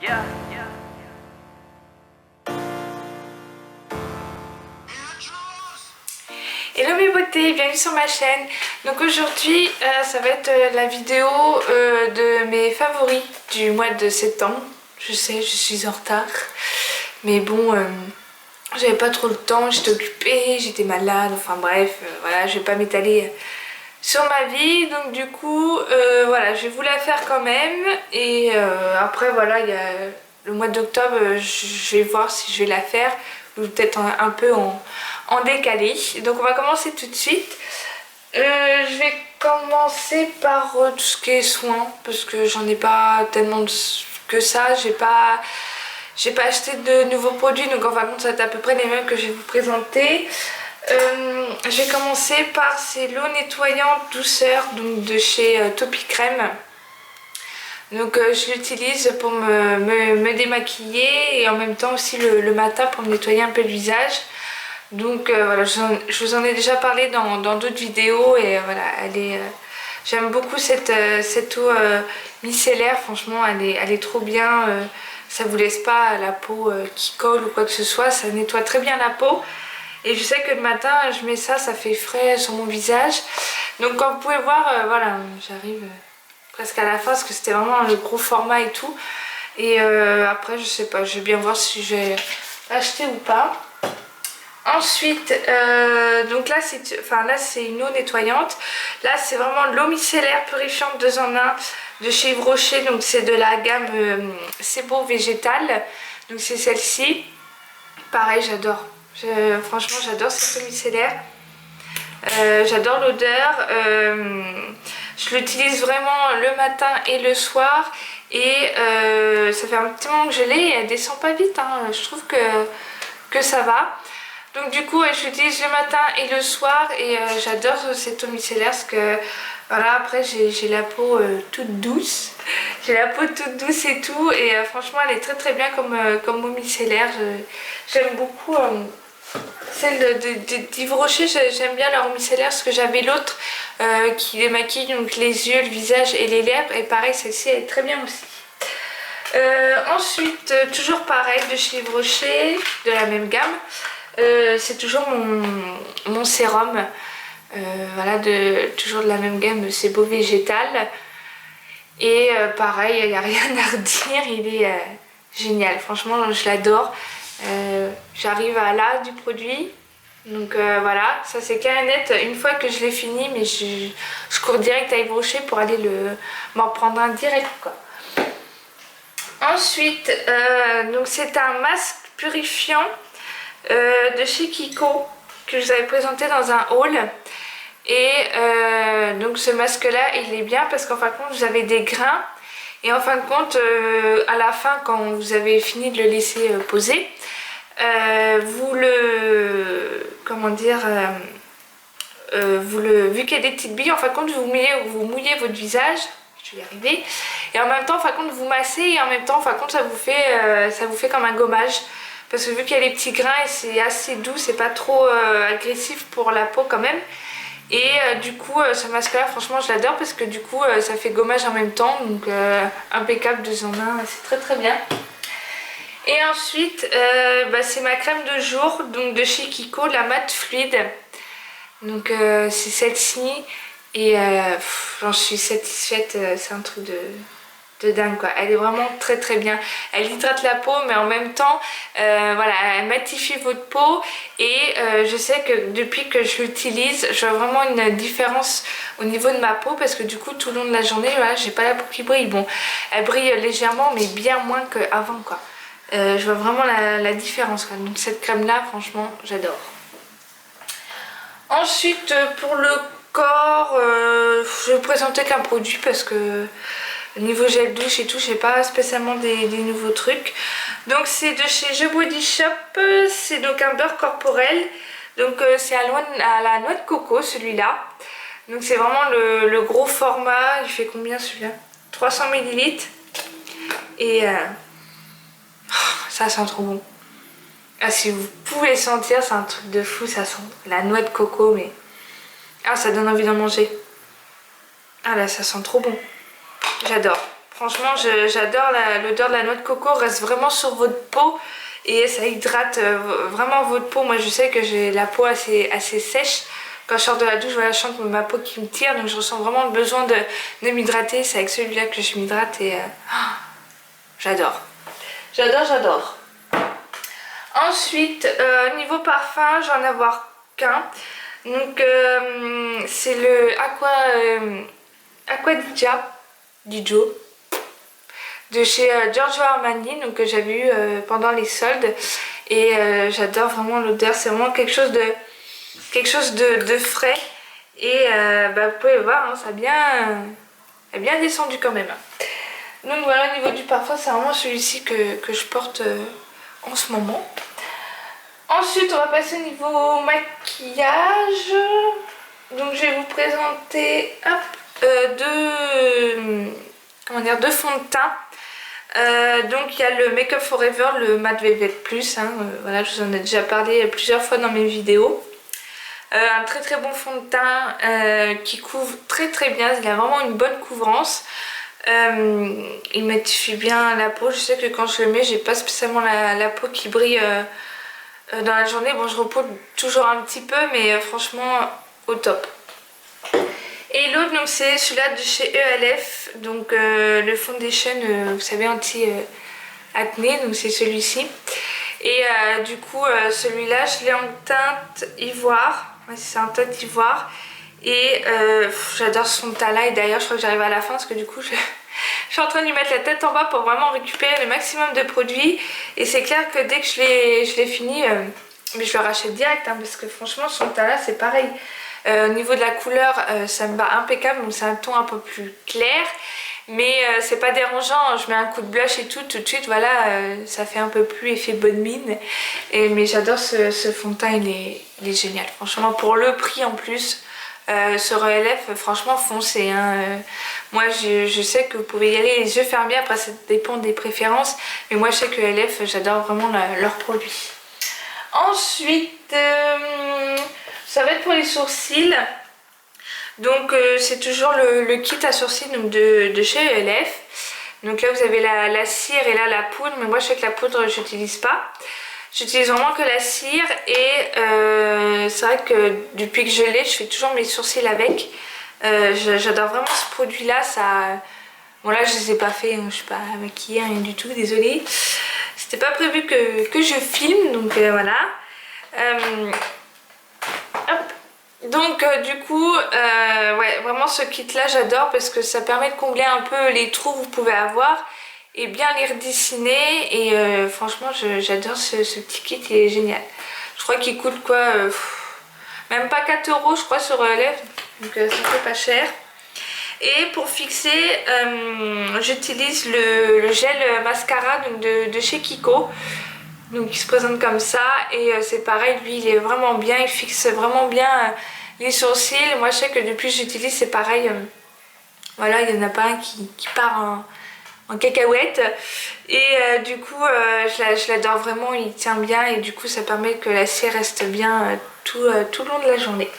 Yeah. Hello mes beautés, bienvenue sur ma chaîne. Donc aujourd'hui ça va être la vidéo de mes favoris du mois de septembre. Je sais, je suis en retard, mais bon, j'avais pas trop le temps, j'étais occupée, j'étais malade, enfin bref, voilà, je vais pas m'étaler sur ma vie. Donc du coup, voilà, je vais vous la faire quand même. Et après voilà, il y a le mois d'octobre, je vais voir si je vais la faire, ou peut-être un peu en décalé. Donc on va commencer tout de suite. Je vais commencer par tout ce qui est soins, parce que j'en ai pas tellement que ça. J'ai pas acheté de nouveaux produits, donc en fin de compte ça va être à peu près les mêmes que je vais vous présenter. Je vais commencer par ces l'eau nettoyante douceur, donc de chez Topi Crème. Donc je l'utilise pour me démaquiller et en même temps aussi le matin pour me nettoyer un peu le visage. Donc voilà, je vous en ai déjà parlé dans d'autres vidéos et voilà, j'aime beaucoup cette eau micellaire. Franchement elle est trop bien, ça vous laisse pas la peau qui colle ou quoi que ce soit, ça nettoie très bien la peau. Et je sais que le matin je mets ça, ça fait frais sur mon visage. Donc comme vous pouvez voir, voilà, j'arrive presque à la fin parce que c'était vraiment le gros format et tout. Et après je sais pas, je vais bien voir si je vais l'acheter ou pas. Ensuite, donc là c'est une eau nettoyante. Là c'est vraiment l'eau micellaire purifiante 2 en 1 de chez Yves Rocher. Donc c'est de la gamme Sebo végétal. Donc c'est celle-ci. Pareil, j'adore. Franchement j'adore cette eau micellaire. J'adore l'odeur. Je l'utilise vraiment le matin et le soir. Et ça fait un petit moment que je l'ai et elle descend pas vite, hein. Je trouve que ça va. Donc du coup je l'utilise le matin et le soir et j'adore cette eau micellaire parce que voilà, après j'ai la peau toute douce. J'ai la peau toute douce et tout et franchement elle est très très bien comme eau micellaire. J'aime beaucoup celle d'Yves Rocher, j'aime bien leur eau micellaire parce que j'avais l'autre qui démaquille donc les yeux, le visage et les lèvres et pareil celle-ci elle est très bien aussi. Ensuite toujours pareil de chez Yves Rocher, de la même gamme. C'est toujours mon sérum, voilà, toujours de la même gamme, c'est Beau Végétal. Et pareil, il n'y a rien à redire, il est génial, franchement je l'adore. J'arrive à l'as du produit, donc voilà, ça c'est clair et net. Une fois que je l'ai fini, mais je cours direct à Yves Rocher pour aller m'en prendre un direct, quoi. Ensuite, donc c'est un masque purifiant de chez Kiko que je vous avais présenté dans un haul. Et donc ce masque là il est bien parce qu'en fin de compte vous avez des grains et en fin de compte à la fin quand vous avez fini de le laisser poser, vous le comment dire, vu qu'il y a des petites billes, en fin de compte vous mouillez votre visage, je vais y arriver, et en même temps en fin de compte vous massez et en même temps en fin de compte ça vous fait comme un gommage. Parce que vu qu'il y a les petits grains et c'est assez doux, c'est pas trop agressif pour la peau quand même. Et du coup ce masque là franchement je l'adore parce que du coup ça fait gommage en même temps. Donc impeccable 2 en 1, c'est très très bien. Et ensuite c'est ma crème de jour donc de chez Kiko, la mat fluide. Donc c'est celle-ci et j'en suis satisfaite, c'est un truc de dingue quoi. Elle est vraiment très très bien, elle hydrate la peau mais en même temps voilà, elle matifie votre peau et je sais que depuis que je l'utilise je vois vraiment une différence au niveau de ma peau parce que du coup tout le long de la journée voilà, j'ai pas la peau qui brille, bon elle brille légèrement mais bien moins qu'avant quoi. Je vois vraiment la différence quoi. Donc cette crème là franchement j'adore. Ensuite pour le corps je vais vous présenter qu'un produit parce que niveau gel douche et tout, j'ai pas spécialement des nouveaux trucs. Donc c'est de chez The Body Shop, c'est donc un beurre corporel. Donc c'est à la noix de coco celui-là. Donc c'est vraiment le gros format, il fait combien celui-là? 300 ml. Et ça sent trop bon. Ah, si vous pouvez sentir, c'est un truc de fou, ça sent la noix de coco, mais... Ah, ça donne envie d'en manger. Ah là, ça sent trop bon. J'adore. Franchement, j'adore l'odeur de la noix de coco, reste vraiment sur votre peau et ça hydrate vraiment votre peau. Moi, je sais que j'ai la peau assez sèche. Quand je sors de la douche, voilà, je sens que ma peau qui me tire, donc je ressens vraiment le besoin de m'hydrater. C'est avec celui-là que je m'hydrate et j'adore. J'adore. Ensuite, niveau parfum, j'en ai avoir qu'un. Donc, c'est le Acqua di Gio de chez Giorgio Armani, donc que j'avais eu pendant les soldes. Et j'adore vraiment l'odeur, c'est vraiment quelque chose de frais. Et vous pouvez voir, hein, ça a bien descendu quand même. Donc voilà, au niveau du parfum, c'est vraiment celui-ci que je porte en ce moment. Ensuite, on va passer au niveau maquillage. Donc je vais vous présenter deux fonds de teint. Donc il y a le Make Up Forever, le Matte Velvet Plus. Voilà, je vous en ai déjà parlé plusieurs fois dans mes vidéos. Un très bon fond de teint qui couvre très bien. Il a vraiment une bonne couvrance. Il mattifie bien la peau. Je sais que quand je le mets, j'ai pas spécialement la peau qui brille dans la journée. Bon, je repose toujours un petit peu, mais franchement au top. Et l'autre, donc c'est celui-là de chez ELF, donc le foundation, vous savez, anti-acné, donc c'est celui-ci. Et du coup, celui-là, je l'ai en teinte ivoire. Ouais, c'est un teinte ivoire. Et j'adore ce fond de teint là. Et d'ailleurs, je crois que j'arrive à la fin parce que du coup, je suis en train de lui mettre la tête en bas pour vraiment récupérer le maximum de produits. Et c'est clair que dès que je l'ai fini, mais je le rachète direct, hein, parce que franchement, ce fond de teint là, c'est pareil. Au niveau de la couleur, ça me va impeccable, donc c'est un ton un peu plus clair, mais c'est pas dérangeant. Je mets un coup de blush et tout de suite, voilà, ça fait un peu plus effet bonne mine. Mais j'adore ce fond de teint, il est génial. Franchement, pour le prix en plus, sur ELF, franchement foncez. Moi, je sais que vous pouvez y aller les yeux fermés, après ça dépend des préférences, mais moi je sais que ELF, j'adore vraiment leurs produits. Ensuite, ça va être pour les sourcils. Donc c'est toujours le kit à sourcils donc de chez ELF. Donc là vous avez la cire et là la poudre, mais moi je sais que la poudre j'utilise pas. J'utilise vraiment que la cire et c'est vrai que depuis que je l'ai, je fais toujours mes sourcils avec. J'adore vraiment ce produit là. Bon là je les ai pas fait, je suis pas maquillée, rien du tout, désolée. C'était pas prévu que je filme, donc voilà. Donc du coup, ouais, vraiment ce kit là j'adore parce que ça permet de combler un peu les trous que vous pouvez avoir et bien les redessiner. Et franchement j'adore ce petit kit, il est génial. Je crois qu'il coûte quoi, même pas 4 € je crois sur ELF, donc ça fait pas cher. Et pour fixer, j'utilise le gel mascara donc de chez Kiko. Donc il se présente comme ça et c'est pareil, lui il est vraiment bien, il fixe vraiment bien les sourcils. Moi je sais que depuis que j'utilise c'est pareil, voilà, il n'y en a pas un qui part en cacahuète. Et du coup je l'adore vraiment, il tient bien et du coup ça permet que la cire reste bien tout le long de la journée.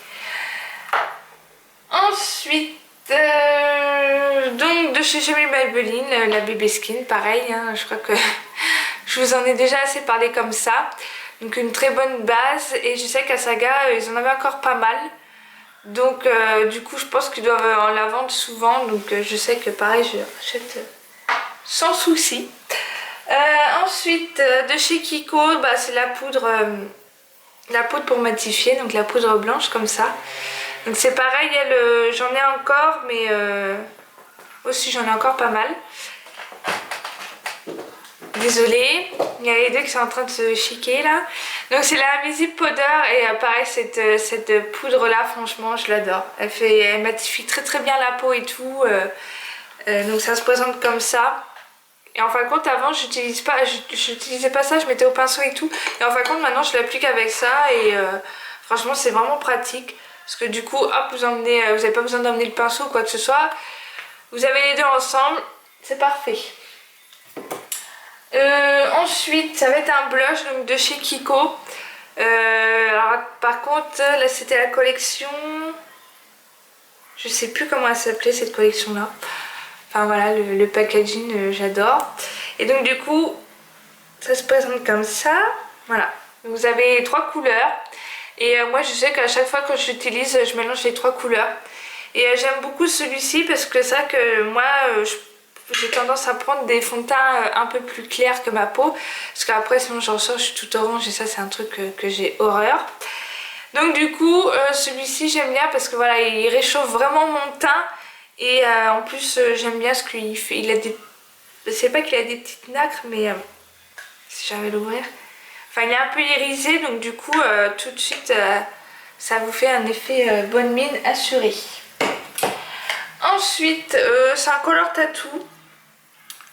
Ensuite, donc de chez Maybelline, la Baby Skin, pareil, je crois que je vous en ai déjà assez parlé comme ça. Donc une très bonne base et je sais qu'à Saga ils en avaient encore pas mal. Donc du coup je pense qu'ils doivent en la vendre souvent. Donc je sais que pareil je rachète sans souci. Ensuite de chez Kiko, c'est la poudre pour matifier. Donc la poudre blanche comme ça. Donc c'est pareil, j'en ai encore mais aussi j'en ai encore pas mal. Désolée, il y a les deux qui sont en train de se chiquer là. Donc c'est la Invisible Powder et pareil cette poudre là franchement je l'adore. Elle matifie très bien la peau et tout. Donc ça se présente comme ça. Et en fin de compte avant j'utilisais pas ça, je mettais au pinceau et tout. Et en fin de compte maintenant je l'applique avec ça et franchement c'est vraiment pratique. Parce que du coup hop vous n'avez pas besoin d'emmener le pinceau ou quoi que ce soit. Vous avez les deux ensemble, c'est parfait. Ensuite ça va être un blush donc de chez Kiko. Alors par contre là c'était la collection, je sais plus comment elle s'appelait cette collection là, Enfin voilà, le packaging, j'adore. Et donc du coup, ça se présente comme ça. Voilà. Vous avez 3 couleurs. Et moi je sais qu'à chaque fois que j'utilise, je mélange les 3 couleurs. Et j'aime beaucoup celui-ci parce que c'est vrai que moi, j'ai tendance à prendre des fonds de teint un peu plus clairs que ma peau. Parce qu'après sinon j'en sors, je suis toute orange et ça c'est un truc que j'ai horreur. Donc du coup, celui-ci j'aime bien parce que voilà, il réchauffe vraiment mon teint. Et en plus j'aime bien ce qu'il fait. Il a des... Je sais pas qu'il a des petites nacres, mais si j'arrive à l'ouvrir. Enfin il est un peu irisé, donc du coup tout de suite ça vous fait un effet bonne mine assuré. Ensuite c'est un color tattoo.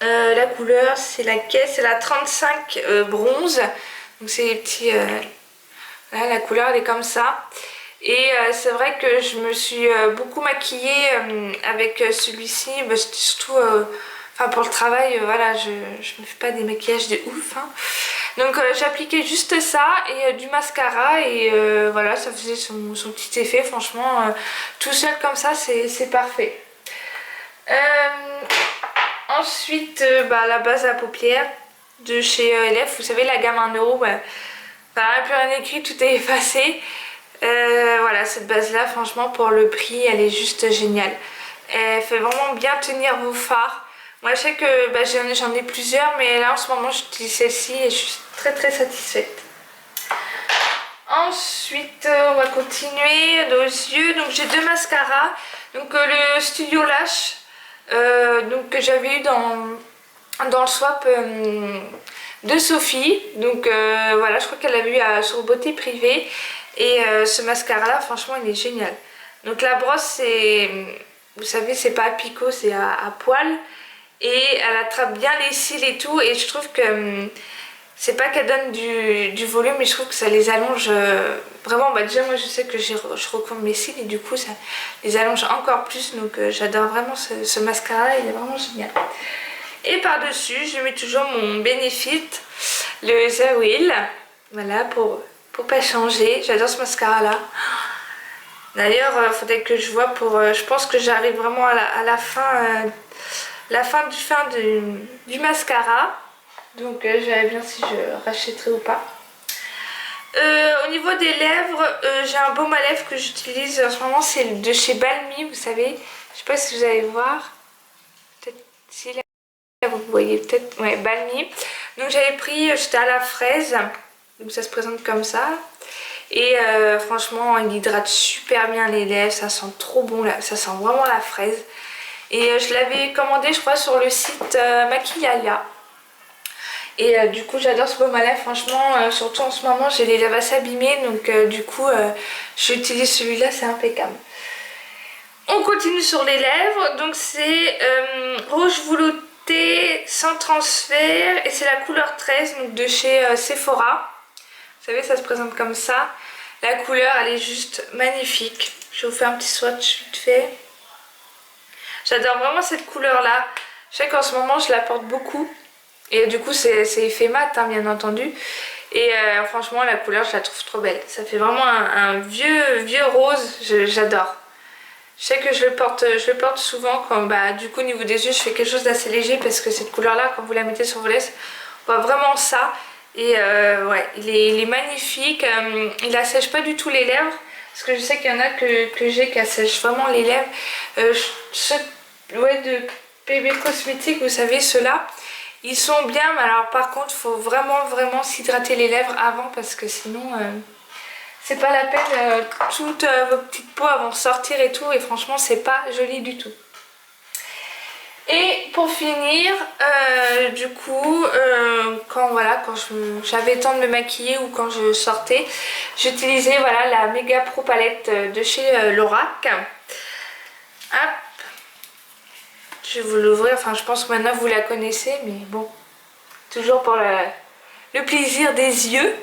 La couleur c'est laquelle? C'est la 35 bronze. Donc c'est les petits... Là, la couleur elle est comme ça. Et c'est vrai que je me suis beaucoup maquillée avec celui-ci, surtout enfin pour le travail, voilà, je me fais pas des maquillages de ouf. Hein. Donc j'ai appliqué juste ça et du mascara et voilà, ça faisait son petit effet. Franchement, tout seul comme ça, c'est parfait. Ensuite, la base à paupières de chez LF, vous savez, la gamme 1€. Enfin, plus rien écrit, tout est effacé. Voilà, cette base là franchement pour le prix elle est juste géniale. Elle fait vraiment bien tenir vos fards. Moi je sais que j'en ai plusieurs, mais là en ce moment j'utilise celle-ci et je suis très satisfaite. Ensuite on va continuer nos yeux. Donc j'ai 2 mascaras. Donc le Studio Lash donc, que j'avais eu dans le swap de Sophie. Donc voilà, je crois qu'elle l'a eu sur Beauté Privée. Et ce mascara là franchement il est génial. Donc la brosse c'est, vous savez, c'est pas à picot, c'est à poil. Et elle attrape bien les cils et tout. Et je trouve que c'est pas qu'elle donne du volume, mais je trouve que ça les allonge vraiment. Déjà moi je sais que je recouvre mes cils et du coup ça les allonge encore plus. Donc j'adore vraiment ce mascara là, il est vraiment génial. Et par dessus je mets toujours mon Benefit, le The Wheel. Voilà, pour pas changer. J'adore ce mascara là. D'ailleurs il faudrait que je vois pour... je pense que j'arrive vraiment à la fin du mascara. Donc je verrai bien si je rachèterai ou pas. Au niveau des lèvres, j'ai un baume à lèvres que j'utilise en ce moment. C'est de chez Balmy, vous savez. Je sais pas si vous allez voir. Peut-être si là vous voyez peut-être. Ouais, Balmy. Donc j'avais pris, j'étais à la fraise. Donc ça se présente comme ça. Et franchement il hydrate super bien les lèvres, ça sent trop bon là, ça sent vraiment la fraise. Et je l'avais commandé je crois sur le site Maquillalia. Et du coup j'adore ce baume à lèvres, franchement surtout en ce moment j'ai les lèvres assez abîmées. Donc du coup j'utilise celui-là, c'est impeccable. On continue sur les lèvres, donc c'est rouge velouté sans transfert. Et c'est la couleur 13 donc de chez Sephora. Vous savez, ça se présente comme ça. La couleur, elle est juste magnifique. Je vais vous faire un petit swatch vite fait. J'adore vraiment cette couleur-là. Je sais qu'en ce moment, je la porte beaucoup. Et du coup, c'est effet mat, hein, bien entendu. Et franchement, la couleur, je la trouve trop belle. Ça fait vraiment un vieux rose. J'adore. Je sais que je le porte souvent quand, du coup, au niveau des yeux, je fais quelque chose d'assez léger. Parce que cette couleur-là, quand vous la mettez sur vos lèvres, on voit vraiment ça. Et ouais, il est magnifique, il assèche pas du tout les lèvres, parce que je sais qu'il y en a que j'ai qui assèchent vraiment les lèvres. Ceux de PB Cosmétiques, vous savez, ceux-là, ils sont bien, mais alors par contre, il faut vraiment s'hydrater les lèvres avant, parce que sinon, c'est pas la peine, toutes vos petites peaux vont sortir et tout, et franchement, c'est pas joli du tout. Et pour finir, du coup, quand j'avais le temps de me maquiller ou quand je sortais, j'utilisais voilà, la Mega Pro palette de chez Lorac. Hop. Je vais vous l'ouvrir, enfin je pense que maintenant vous la connaissez, mais bon, toujours pour le plaisir des yeux.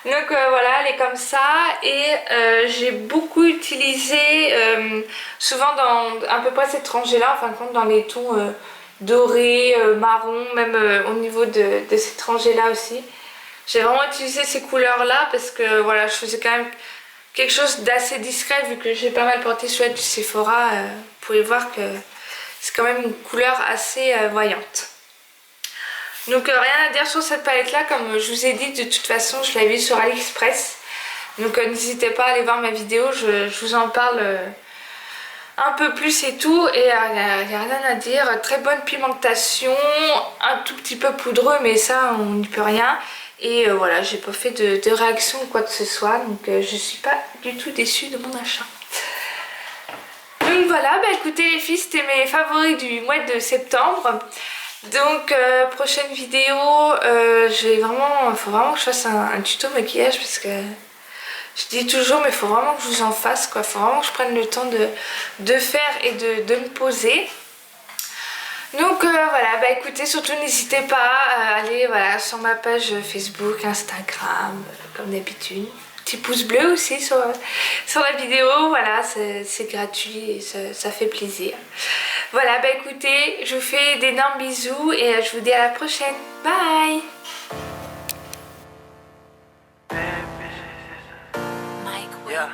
Donc voilà, elle est comme ça et j'ai beaucoup utilisé souvent dans à peu près cette rangée là, en fin de compte dans les tons dorés, marron, même au niveau de cette rangée là aussi. J'ai vraiment utilisé ces couleurs là parce que voilà, je faisais quand même quelque chose d'assez discret vu que j'ai pas mal porté celui de Sephora. Vous pouvez voir que c'est quand même une couleur assez voyante. Donc rien à dire sur cette palette là, comme je vous ai dit, de toute façon je l'ai vue sur AliExpress. Donc n'hésitez pas à aller voir ma vidéo, je vous en parle un peu plus et tout. Et il n'y a rien à dire, très bonne pigmentation, un tout petit peu poudreux mais ça on n'y peut rien. Et voilà, j'ai pas fait de réaction ou quoi que ce soit, donc je suis pas du tout déçue de mon achat. Donc voilà, bah écoutez les filles, c'était mes favoris du mois de septembre. Donc prochaine vidéo, faut vraiment que je fasse un tuto maquillage parce que je dis toujours mais il faut vraiment que je vous en fasse quoi, faut vraiment que je prenne le temps de faire et de me poser. Donc voilà, bah écoutez, surtout n'hésitez pas à aller voilà, sur ma page Facebook, Instagram, comme d'habitude. Petit pouce bleu aussi sur la vidéo, voilà, c'est gratuit et ça fait plaisir. Voilà, bah écoutez, je vous fais d'énormes bisous et je vous dis à la prochaine. Bye! Yeah.